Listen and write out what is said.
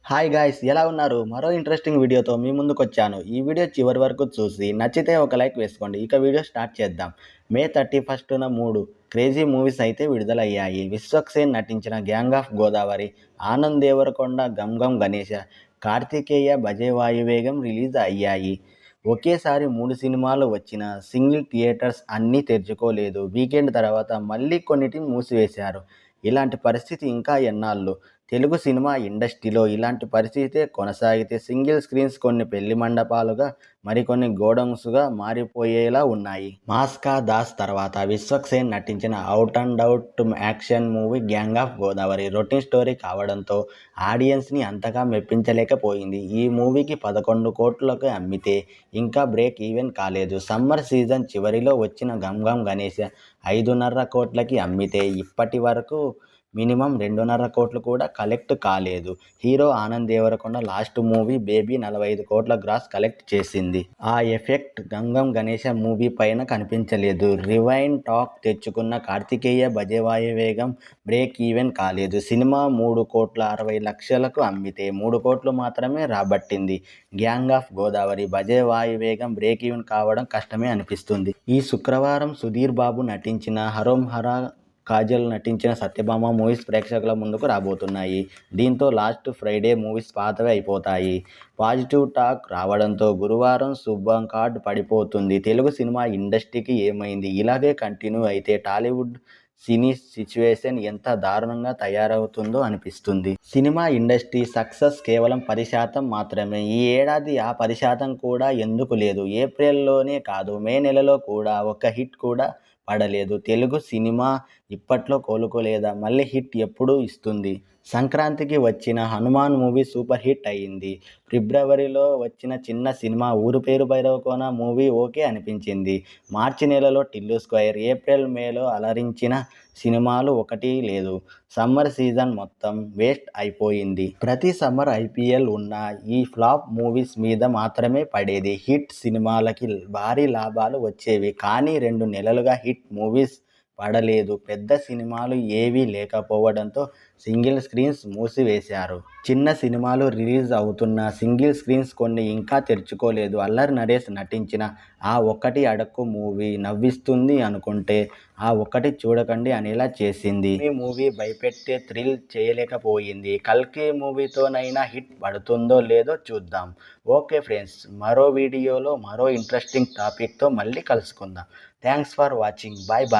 Hi guys, ఎలా ఉన్నారు? మరో ఇంట్రెస్టింగ్ వీడియోతో మీ ముందుకొచ్చాను. ఈ వీడియో చివరి వరకు చూసి నచ్చితే ఒక లైక్ వేసుకోండి. ఇక వీడియో స్టార్ట్ చేద్దాం. మే 31న 3 క్రేజీ మూవీస్ అయితే విడుదలయ్యాయి. విశ్వక్సేన్ నటించిన gang of Godavari, Anand Deverakonda Gam Gam Ganesha, Karthikeya Bhaje Vayuvegam release అయ్యాయి. ఒకేసారి 3 సినిమాలు వచ్చిన సింగిల్ థియేటర్స్ అన్నీ తెరుచుకోలేదు. వీకెండ్ తర్వాత మళ్ళీ కొన్నిటిని మూసివేశారు. ఇలాంటి పరిస్థితి ఇంకా ఎన్నాళ్ళు? తెలుగు సినిమా ఇండస్ట్రీలో ఇలాంటి పరిస్థితే కొనసాగితే సింగిల్ స్క్రీన్స్ కొన్ని పెళ్లి మండపాలుగా, మరికొన్ని గోడౌన్స్గా మారిపోయేలా ఉన్నాయి. మాస్కా దాస్ తర్వాత విశ్వక్సేన్ నటించిన out and out action movie gang of Godavari routine story కావడంతో ఆడియన్స్ని అంతగా మెప్పించలేకపోయింది. ఈ మూవీకి 11 కోట్లకు అమ్మితే ఇంకా బ్రేక్ ఈవెన్ కాలేదు. సమ్మర్ సీజన్ చివరిలో వచ్చిన గమ్ గమ్ గణేశ 5.5 కోట్లకి అమ్మితే ఇప్పటి వరకు మినిమం 2.5 కోట్లు కూడా కలెక్ట్ కాలేదు. Hero Anand Deverakonda last movie Baby 45 కోట్ల గ్రాస్ కలెక్ట్ చేసింది. ఆ ఎఫెక్ట్ గమ్ గమ్ గణేశ మూవీ పైన కనిపించలేదు. రివైండ్ టాక్ తెచ్చుకున్న కార్తికేయ భజే వాయువేగం బ్రేక్ ఈవెన్ కాలేదు. సినిమా 3,60,00,000కు అమ్మితే 3 కోట్లు మాత్రమే రాబట్టింది. Gang of Godavari Bhaje Vayuvegam break even కావడం కష్టమే అనిపిస్తుంది. ఈ శుక్రవారం సుధీర్ బాబు నటించిన హరోం హరా, కాజల్ నటించిన సత్యభామ మూవీస్ ప్రేక్షకుల ముందుకు రాబోతున్నాయి. దీంతో లాస్ట్ ఫ్రైడే మూవీస్ పాతవే అయిపోతాయి. పాజిటివ్ టాక్ రావడంతో గురువారం శుభం కార్డ్ పడిపోతుంది. తెలుగు సినిమా ఇండస్ట్రీకి ఏమైంది? ఇలాగే కంటిన్యూ అయితే టాలీవుడ్ సినీ సిచ్యువేషన్ ఎంత దారుణంగా తయారవుతుందో అనిపిస్తుంది. సినిమా ఇండస్ట్రీ సక్సెస్ కేవలం 10% మాత్రమే. ఈ ఏడాది ఆ 10% కూడా ఎందుకు లేదు? ఏప్రిల్లోనే కాదు, మే నెలలో కూడా ఒక్క హిట్ కూడా పడలేదు. తెలుగు సినిమా ఇప్పట్లో కోలుకోలేదా? మళ్ళీ హిట్ ఎప్పుడు ఇస్తుంది? సంక్రాంతికి వచ్చిన హనుమాన్ మూవీ సూపర్ హిట్ అయ్యింది. ఫిబ్రవరిలో వచ్చిన చిన్న సినిమా ఊరు పేరు భైరవకోన మూవీ ఓకే అనిపించింది. మార్చి నెలలో టిల్లు స్క్వేర్, ఏప్రిల్ మేలో అలరించిన సినిమాలు ఒకటి లేదు. సమ్మర్ సీజన్ మొత్తం వేస్ట్ అయిపోయింది. ప్రతి సమ్మర్ ఐపీఎల్ ఉన్న ఈ ఫ్లాప్ మూవీస్ మీద మాత్రమే పడేది. హిట్ సినిమాలకి భారీ లాభాలు వచ్చేవి. కానీ 2 నెలలుగా హిట్ మూవీస్ పడలేదు. పెద్ద సినిమాలు ఏవీ లేకపోవడంతో సింగిల్ స్క్రీన్స్ మూసివేశారు. చిన్న సినిమాలు రిలీజ్ అవుతున్న సింగిల్ స్క్రీన్స్ కొన్ని ఇంకా తెరుచుకోలేదు. అల్లరి నరేష్ నటించిన ఆ ఒక్కటి అడక్కు మూవీ నవ్విస్తుంది అనుకుంటే ఆ ఒక్కటి చూడకండి అనేలా చేసింది. ఈ మూవీ భయపెట్టే థ్రిల్ చేయలేకపోయింది. కల్కి మూవీతోనైనా హిట్ పడుతుందో లేదో చూద్దాం. ఓకే ఫ్రెండ్స్, మరో వీడియోలో మరో ఇంట్రెస్టింగ్ టాపిక్తో మళ్ళీ కలుసుకుందాం. Thanks for watching. Bye bye.